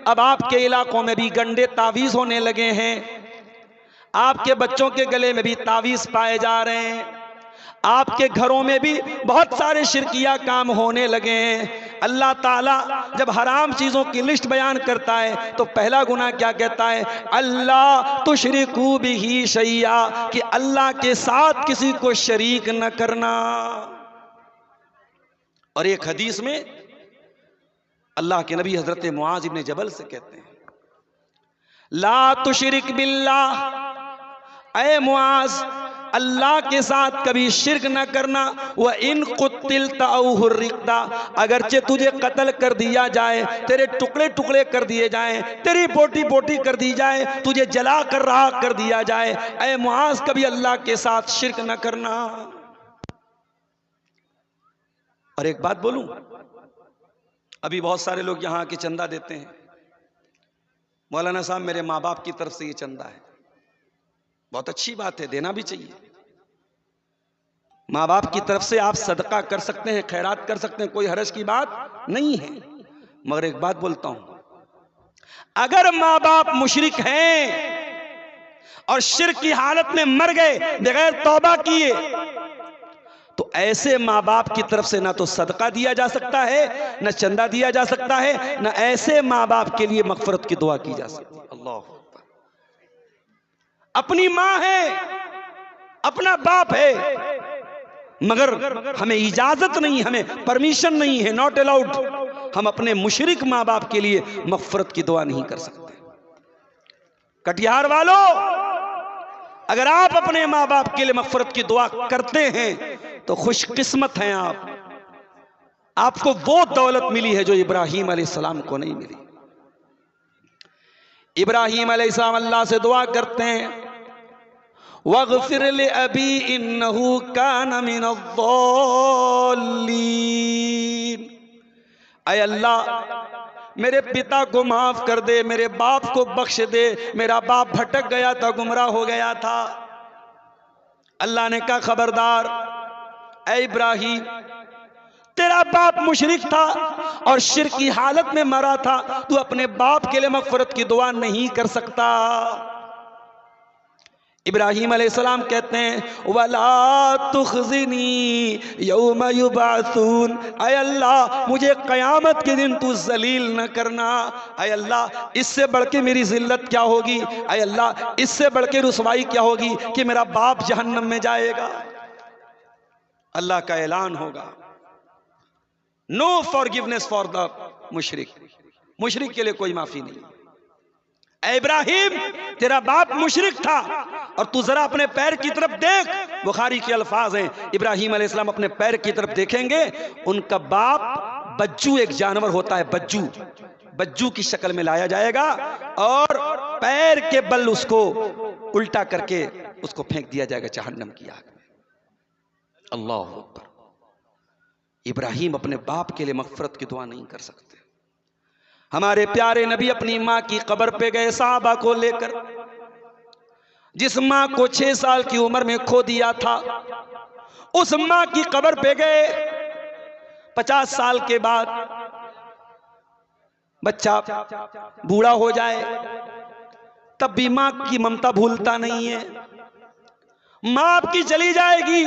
अब आपके इलाकों में भी गंदे तावीज़ होने लगे हैं, आपके बच्चों के गले में भी तावीज़ पाए जा रहे हैं, आपके घरों में भी बहुत सारे शिरकिया काम होने लगे हैं। अल्लाह ताला जब हराम चीज़ों की लिस्ट बयान करता है तो पहला गुनाह क्या कहता है? अल्लाह तुशरिकू बिही शैया, कि अल्लाह के साथ किसी को शरीक न करना। और एक हदीस में अल्लाह के नबी हजरत मुआज इब्न जबल से कहते हैं, ला तुशरिक बिल्लाह, ऐ मुआज अल्लाह के साथ कभी शिरक न करना। वह इन कुतिलता औ हुर्रिकता, अगरचे तुझे कत्ल कर दिया जाए, तेरे टुकड़े टुकड़े कर दिए जाएं, तेरी बोटी बोटी कर दी जाए, तुझे जला कर राख कर दिया जाए, ऐ मुआज कभी अल्लाह के साथ शिरक न करना। और एक बात बोलूं, अभी बहुत सारे लोग यहां आके चंदा देते हैं, मौलाना साहब मेरे माँ बाप की तरफ से ये चंदा है। बहुत अच्छी बात है, देना भी चाहिए। माँ बाप की तरफ से आप सदका कर सकते हैं, खैरात कर सकते हैं, कोई हरज की बात नहीं है। मगर एक बात बोलता हूं, अगर माँ बाप मुशरिक हैं और शिर्क की हालत में मर गए बगैर तौबा किए, तो ऐसे माँ बाप की तरफ से ना तो सदका दिया जा सकता है, ना चंदा दिया जा सकता है, ना ऐसे माँ बाप के लिए मगफरत की दुआ की जा सकती है। अल्लाह, अपनी माँ है, अपना बाप है, मगर हमें इजाजत नहीं, हमें परमिशन नहीं है, नॉट अलाउड, हम अपने मुशरिक माँ बाप के लिए मगफरत की दुआ नहीं कर सकते। कटिहार वालों, अगर आप अपने माँ बाप के लिए मगफरत की दुआ करते हैं तो खुशकिस्मत हैं आप, आपको वो दौलत मिली है जो इब्राहीम अलैहिस्सलाम को नहीं मिली। इब्राहीम अलैहिस्सलाम अल्लाह से दुआ करते हैं, वग़फ़िर लि अबी इन्नहु कान मिनज़्ज़ाल्लीन, ऐ अल्लाह मेरे पिता को माफ कर दे, मेरे बाप को बख्श दे, मेरा बाप भटक गया था, गुमराह हो गया था। अल्लाह ने कहा खबरदार ऐ इब्राहीम, तेरा बाप मुशरिक था और शिर्क की हालत में मरा था, तू अपने बाप के लिए मगफरत की दुआ नहीं कर सकता। इब्राहीम अलैहिस्सलाम कहते हैं, वला तुखज़िनी यौम युबअसून, ऐ अल्लाह मुझे क़यामत के दिन तू जलील न करना। ऐ अल्लाह इससे बढ़ के मेरी जिल्लत क्या होगी, ऐ अल्लाह इससे बढ़ के रुसवाई क्या होगी कि मेरा बाप जहन्नम में जाएगा। अल्लाह का ऐलान होगा, नो फॉरगिवनेस फॉर द मुशरिक, मुशरिक के लिए कोई माफी नहीं। ऐ इब्राहिम तेरा बाप मुशरिक था और तू जरा अपने पैर की तरफ देख, बुखारी के अल्फाज हैं, इब्राहिम अलैहिस्सलाम अपने पैर की तरफ देखेंगे, उनका बाप बज्जू एक जानवर होता है, बज्जू, बज्जू की शक्ल में लाया जाएगा और पैर के बल उसको उल्टा करके उसको फेंक दिया जाएगा जहन्नम की आग में। अल्लाह अकबर। इब्राहिम अपने बाप के लिए मगफरत की दुआ नहीं कर सकते। हमारे प्यारे नबी अपनी माँ की कब्र पे गए सहाबा को लेकर, जिस माँ को 6 साल की उम्र में खो दिया था, उस माँ की कब्र पे गए। 50 साल के बाद बच्चा बूढ़ा हो जाए तब भी माँ की ममता भूलता नहीं है। माँ आपकी चली जाएगी,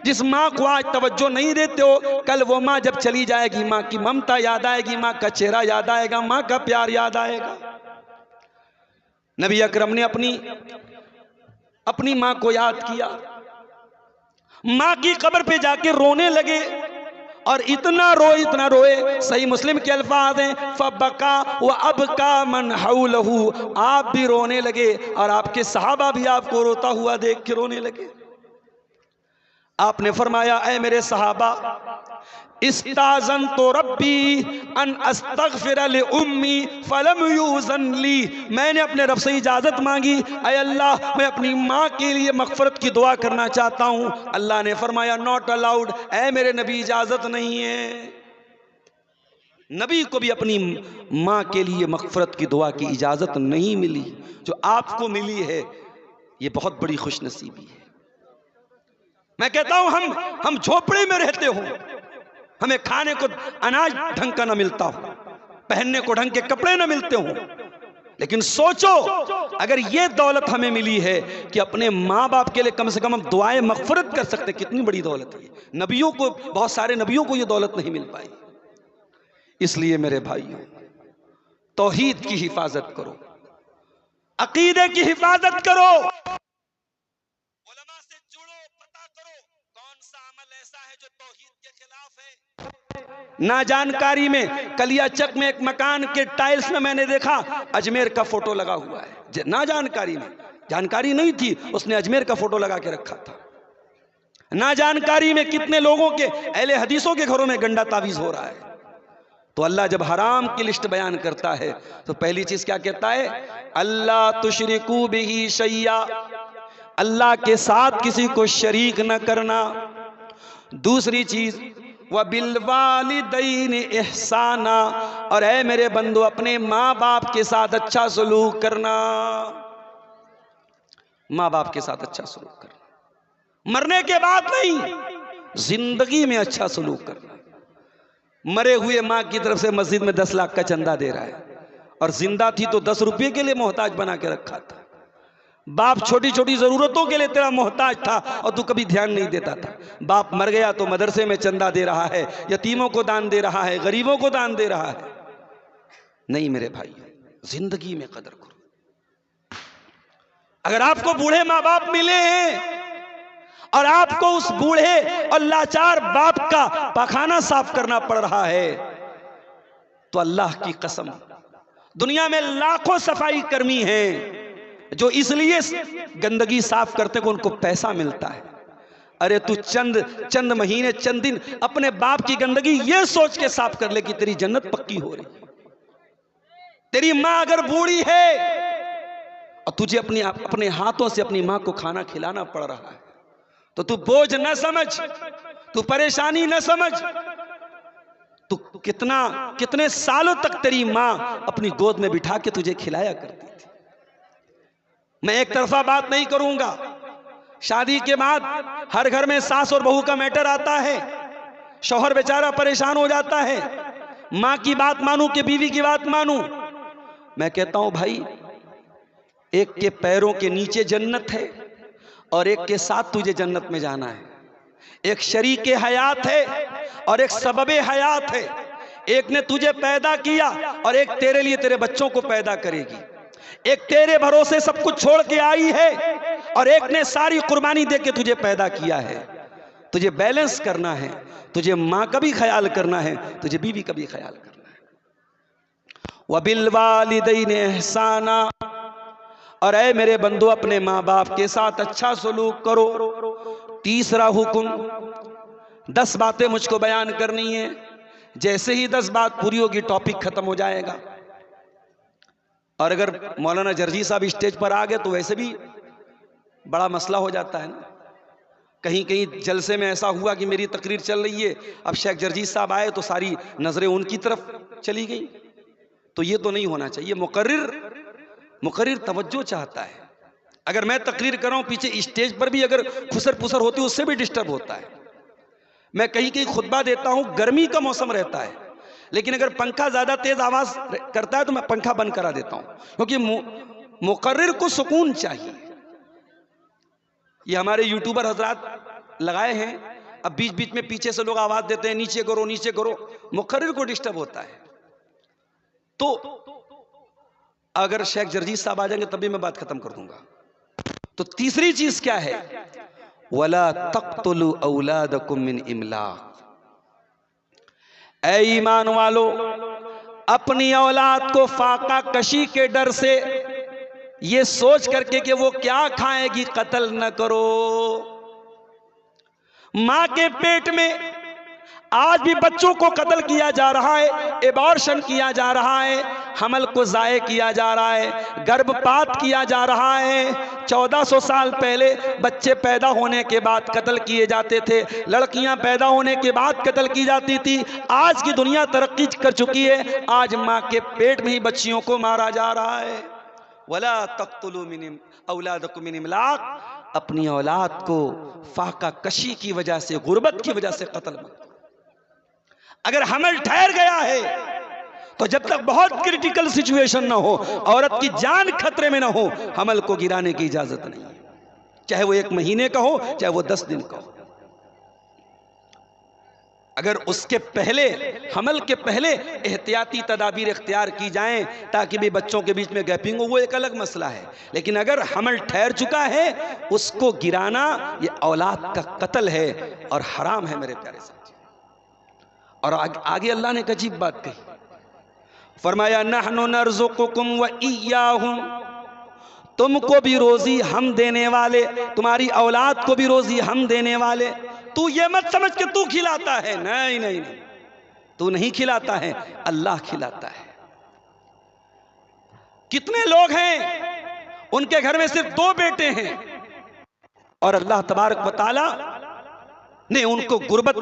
जिस माँ को आज तवज्जो नहीं देते हो, कल वो माँ जब चली जाएगी, माँ की ममता याद आएगी, माँ का चेहरा याद आएगा, माँ का प्यार याद आएगा। नबी अकरम ने अपनी माँ को याद किया, माँ की कब्र पे जाके रोने लगे और इतना रोए, सही मुस्लिम के अल्फाज हैं, फबका व अबका मन हौलहू, आप भी रोने लगे और आपके सहाबा भी आपको रोता हुआ देख के रोने लगे। आपने फरमाया, ऐ मेरे सहाबा, इस्ताज़न तो रब्बी अन अस्तग़फिर लि उम्मी फलम यूज़न ली, मैंने अपने रब से इजाज़त मांगी, ऐ अल्लाह मैं अपनी माँ के लिए मग़फ़िरत की दुआ करना चाहता हूँ। अल्लाह ने फरमाया नॉट अलाउड, ऐ मेरे नबी इजाज़त नहीं है। नबी को भी अपनी माँ के लिए मग़फ़िरत की दुआ की इजाज़त नहीं मिली, जो आपको मिली है ये बहुत बड़ी खुशनसीबी है। मैं कहता हूं हम झोपड़ी में रहते हो, हमें खाने को अनाज ढंग का ना मिलता हो, पहनने को ढंग के कपड़े न मिलते हों, लेकिन सोचो अगर ये दौलत हमें मिली है कि अपने माँ बाप के लिए कम से कम हम दुआएं मगफिरत कर सकते, कितनी बड़ी दौलत है। नबियों को, बहुत सारे नबियों को ये दौलत नहीं मिल पाई। इसलिए मेरे भाइयों, तौहीद की हिफाजत करो, अकीदे की हिफाजत करो, उलमा से जुड़ो, पता करो कौन सा अमल ऐसा है जो तौहीद के खिलाफ है। ना जानकारी में कलियाचक में एक मकान के टाइल्स में मैंने देखा अजमेर का फोटो लगा हुआ है। ना जानकारी में, जानकारी नहीं थी, उसने अजमेर का फोटो लगा के रखा था। ना जानकारी में कितने लोगों के, अहले हदीसों के घरों में गंदा तावीज हो रहा है। तो अल्लाह जब हराम की लिस्ट बयान करता है तो पहली चीज क्या कहता है? अल्लाह तुशरिकू बिही शैया, अल्लाह के साथ किसी को शरीक न करना। दूसरी चीज व बिलवालिदैन इहसाना, और ऐ मेरे बंदो अपने माँ बाप के साथ अच्छा सलूक करना। माँ बाप के साथ अच्छा सलूक करना, मरने के बाद नहीं, जिंदगी में अच्छा सलूक करना। मरे हुए माँ की तरफ से मस्जिद में 10 लाख का चंदा दे रहा है, और जिंदा थी तो 10 रुपये के लिए मोहताज बना के रखा था। बाप छोटी छोटी जरूरतों के लिए तेरा मोहताज था और तू कभी ध्यान नहीं देता था। बाप मर गया तो मदरसे में चंदा दे रहा है, यतीमों को दान दे रहा है, गरीबों को दान दे रहा है। नहीं मेरे भाई, जिंदगी में कदर करो। अगर आपको बूढ़े माँ बाप मिले हैं और आपको उस बूढ़े और लाचार बाप का पखाना साफ करना पड़ रहा है, तो अल्लाह की कसम, दुनिया में लाखों सफाई कर्मी हैं जो इसलिए गंदगी साफ करते को उनको पैसा मिलता है। अरे तू चंद महीने, चंद दिन अपने बाप की गंदगी ये सोच के साफ कर ले कि तेरी जन्नत पक्की हो रही। तेरी माँ अगर बूढ़ी है और तुझे अपने हाथों से अपनी माँ को खाना खिलाना पड़ रहा है, तो तू बोझ न समझ, तू परेशानी न समझ। तू कितने सालों तक तेरी माँ अपनी गोद में बिठा के तुझे खिलाया करती थी। मैं एक तरफा बात नहीं करूंगा। शादी के बाद हर घर में सास और बहू का मैटर आता है। शौहर बेचारा परेशान हो जाता है, माँ की बात मानूं कि बीवी की बात मानूं। मैं कहता हूं भाई, एक के पैरों के नीचे जन्नत है और एक के साथ तुझे जन्नत में जाना है। एक शरीके हयात है और एक सबबे हयात है। एक ने तुझे पैदा किया और एक तेरे लिए तेरे बच्चों को पैदा करेगी। एक तेरे भरोसे सब कुछ छोड़ के आई है और एक ने सारी कुर्बानी दे के तुझे पैदा किया है। तुझे बैलेंस करना है, तुझे माँ का भी ख्याल करना है, तुझे बीवी का भी ख्याल करना है। वबिल वालिदैन एहसाना, और ऐ मेरे बंदो अपने माँ बाप के साथ अच्छा सलूक करो। तीसरा हुक्म, 10 बातें मुझको बयान करनी है। जैसे ही 10 बात पूरी होगी टॉपिक खत्म हो जाएगा। और अगर मौलाना जर्जी साहब स्टेज पर आ गए तो वैसे भी बड़ा मसला हो जाता है ना। कहीं कहीं जलसे में ऐसा हुआ कि मेरी तकरीर चल रही है, अब शेख जर्जी साहब आए तो सारी नजरें उनकी तरफ चली गई। तो ये तो नहीं होना चाहिए। मुकर्रिर तवज्जो चाहता है। अगर मैं तकरीर कर रहा हूं, पीछे स्टेज पर भी अगर खुसर पुसर होती है उससे भी डिस्टर्ब होता है। मैं कहीं कहीं खुतबा देता हूं, गर्मी का मौसम रहता है, लेकिन अगर पंखा ज्यादा तेज आवाज करता है तो मैं पंखा बंद करा देता हूं, क्योंकि मुकर्रिर को सुकून चाहिए। ये हमारे यूट्यूबर हजरात लगाए हैं, अब बीच बीच में पीछे से लोग आवाज देते हैं नीचे करो नीचे करो, मुकर्रिर को डिस्टर्ब होता है। तो अगर शेख जर्जीस साहब आ जाएंगे तभी मैं बात खत्म कर दूंगा। तो तीसरी चीज क्या है? वला तक़्तुलू औलादकुम मिन इमलाक। ऐ ईमान वालो, अपनी औलाद को फाका कशी के डर से, ये सोच करके कि वो क्या खाएगी, कत्ल न करो। मां के पेट में आज भी बच्चों को कत्ल किया जा रहा है, एबॉर्शन किया जा रहा है, हमल को ज़ाये किया जा रहा है, गर्भपात किया जा रहा है। 1400 साल पहले बच्चे पैदा होने के बाद कत्ल किए जाते थे, लड़कियां पैदा होने के बाद कत्ल की जाती थी। आज की दुनिया तरक्की कर चुकी है, आज माँ के पेट में ही बच्चियों को मारा जा रहा है। वला तक़्तुलू मिन औलादकुम मिन इमलाक, अपनी औलाद को फाका कशी की वजह से, गुर्बत की वजह से कत्ल मत। अगर हमल ठहर गया है तो जब तक बहुत क्रिटिकल सिचुएशन ना हो, औरत की जान खतरे में ना हो, हमल को गिराने की इजाजत नहीं है, चाहे वो 1 महीने का हो, चाहे वो 10 दिन का हो। अगर उसके पहले, हमल के पहले एहतियाती तदाबीर इख्तियार की जाएं ताकि भी बच्चों के बीच में गैपिंग हो, वो एक अलग मसला है। लेकिन अगर हमल ठहर चुका है, उसको गिराना ये औलाद का कत्ल है और हराम है मेरे प्यारे साथी। और आगे अल्लाह ने एक अजीब बात कही, फरमाया नहनु नर्ज़ुकुकुम व इय्याहुम, तुमको भी रोजी हम देने वाले, तुम्हारी औलाद को भी रोजी हम देने वाले। तू ये मत समझ के तू खिलाता है, नहीं नहीं नहीं, तू नहीं खिलाता है, अल्लाह खिलाता है। कितने लोग हैं उनके घर में सिर्फ 2 बेटे हैं और अल्लाह तबारक व तआला ने उनको गुर्बत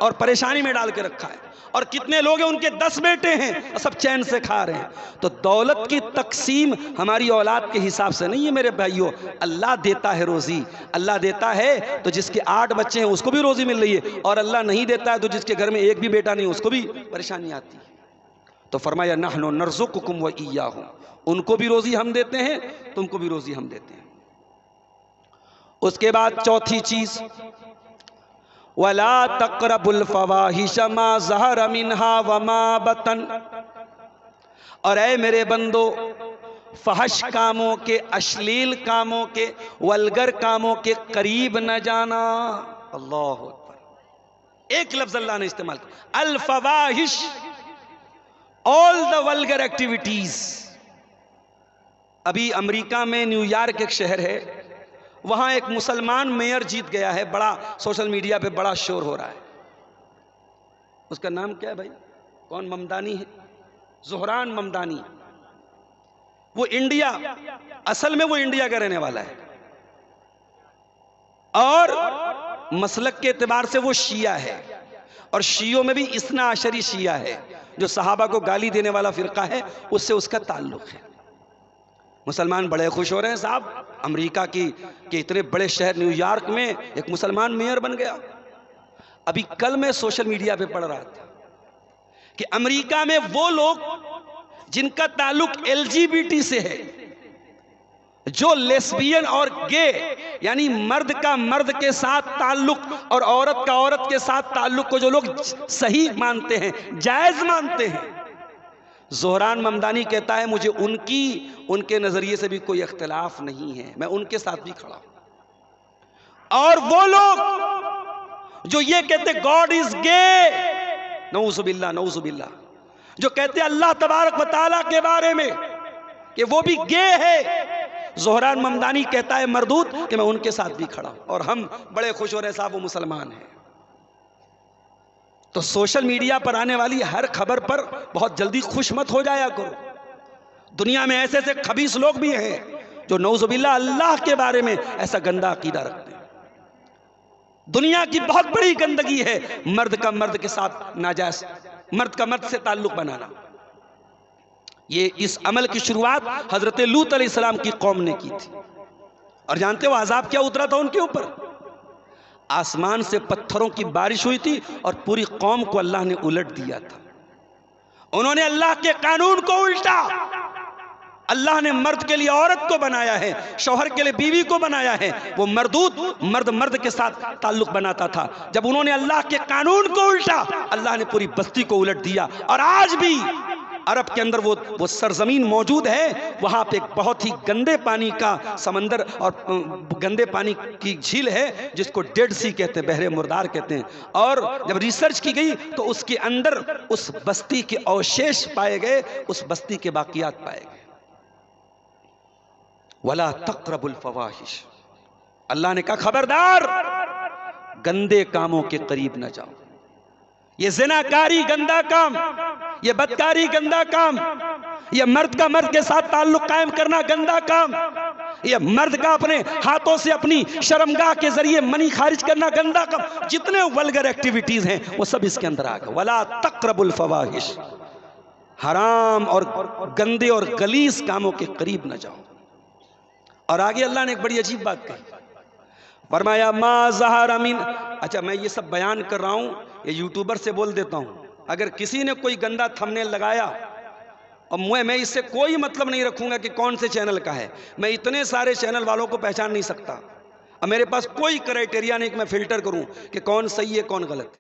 और परेशानी में डाल के रखा है। और कितने लोग हैं उनके 10 बेटे हैं और सब चैन से खा रहे हैं। तो दौलत की तकसीम हमारी औलाद के हिसाब से नहीं है मेरे भाइयों, अल्लाह देता है रोजी। अल्लाह देता है तो जिसके 8 बच्चे हैं उसको भी रोजी मिल रही है, और अल्लाह नहीं देता है तो जिसके घर में 1 भी बेटा नहीं उसको भी परेशानी आती है। तो फरमाया नहनु नर्ज़ुकुकुम व इय्याहुम, उनको भी रोजी हम देते हैं, तुमको भी रोजी हम देते हैं। उसके बाद चौथी चीज, वला तक़रबुल फ़वाहिश मा ज़हर मिन्हा व मा बतन, और ऐ मेरे बंदो, फहश कामों के, अश्लील कामों के, वल्गर कामों के करीब न जाना। अल्लाह अकबर, एक लफ्ज अल्लाह ने इस्तेमाल किया, अल फवाहिश, ऑल द वल्गर एक्टिविटीज। अभी अमेरिका में न्यूयॉर्क एक शहर है, वहां एक मुसलमान मेयर जीत गया है, बड़ा सोशल मीडिया पे बड़ा शोर हो रहा है। उसका नाम क्या है भाई, कौन, ममदानी है, ज़ोहरान ममदानी। वो इंडिया, असल में वो इंडिया का रहने वाला है और मसलक के एतबार से वो शिया है, और शियों में भी इस्ना अशरी शिया है, जो सहाबा को गाली देने वाला फिरका है, उससे उसका ताल्लुक है। मुसलमान बड़े खुश हो रहे हैं साहब, अमेरिका के इतने बड़े शहर न्यूयॉर्क में एक मुसलमान मेयर बन गया। अभी कल मैं सोशल मीडिया पे पढ़ रहा था कि अमेरिका में वो लोग जिनका ताल्लुक एलजीबीटी से है, जो लेस्बियन और गे, यानी मर्द का मर्द के साथ ताल्लुक और औरत का औरत के साथ ताल्लुक को जो लोग सही मानते हैं, जायज मानते हैं, ज़ोहरान ममदानी कहता है मुझे उनके नजरिए से भी कोई इख्तिलाफ नहीं है, मैं उनके साथ भी खड़ा हूं। और वो लोग जो ये कहते गॉड इज गे, नऊज़ुबिल्लाह नऊज़ुबिल्लाह, जो कहते अल्लाह तबारक व तआला के बारे में कि वो भी गे है, ज़ोहरान ममदानी कहता है मरदूद कि मैं उनके साथ भी खड़ा हूं, और हम बड़े खुश हो रहे साहब वो मुसलमान हैं। तो सोशल मीडिया पर आने वाली हर खबर पर बहुत जल्दी खुश मत हो जाया करो। दुनिया में ऐसे ऐसे खबीस लोग भी हैं जो नऊज़ुबिल्लाह अल्लाह के बारे में ऐसा गंदा अकीदा रखते हैं। दुनिया की बहुत बड़ी गंदगी है मर्द का मर्द के साथ नाजायज, मर्द का मर्द से ताल्लुक बनाना। ये इस अमल की शुरुआत हजरत लूत अलैहिस्सलाम की कौम ने की थी, और जानते हो अजाब क्या उतरा था उनके ऊपर? आसमान से पत्थरों की बारिश हुई थी और पूरी कौम को अल्लाह ने उलट दिया था। उन्होंने अल्लाह के कानून को उल्टा। अल्लाह ने मर्द के लिए औरत को बनाया है, शौहर के लिए बीवी को बनाया है। वो मर्दूद मर्द मर्द के साथ ताल्लुक बनाता था। जब उन्होंने अल्लाह के कानून को उल्टा, अल्लाह ने पूरी बस्ती को उलट दिया। और आज भी अरब के अंदर वो सरजमीन मौजूद है, वहां पे एक बहुत ही गंदे पानी का समंदर और गंदे पानी की झील है जिसको डेड सी कहते हैं, बहरे मुर्दार कहते हैं। और जब रिसर्च की गई तो उसके अंदर उस बस्ती के अवशेष पाए गए, उस बस्ती के बाकियात पाए गए। वला तक़रबुल फ़वाहिश, अल्लाह ने कहा खबरदार गंदे कामों के करीब न जाओ। ये ज़िनाकारी गंदा काम, ये बदकारी गंदा काम, ये मर्द का मर्द के साथ ताल्लुक कायम करना गंदा काम, ये मर्द का अपने हाथों से अपनी शर्मगाह के जरिए मनी खारिज करना गंदा काम। जितने वल्गर एक्टिविटीज हैं वो सब इसके अंदर आ गए। वला तक़रबुल फ़वाहिश, हराम और गंदे और गलीस कामों के करीब न जाओ। और आगे अल्लाह ने एक बड़ी अजीब बात कही, फरमाया मा ज़हर मिन। अच्छा, मैं ये सब बयान कर रहा हूँ, ये यूट्यूबर से बोल देता हूँ, अगर किसी ने कोई गंदा थंबनेल लगाया और मैं इससे कोई मतलब नहीं रखूँगा कि कौन से चैनल का है। मैं इतने सारे चैनल वालों को पहचान नहीं सकता। अब मेरे पास कोई क्राइटेरिया नहीं कि मैं फ़िल्टर करूँ कि कौन सही है कौन गलत है।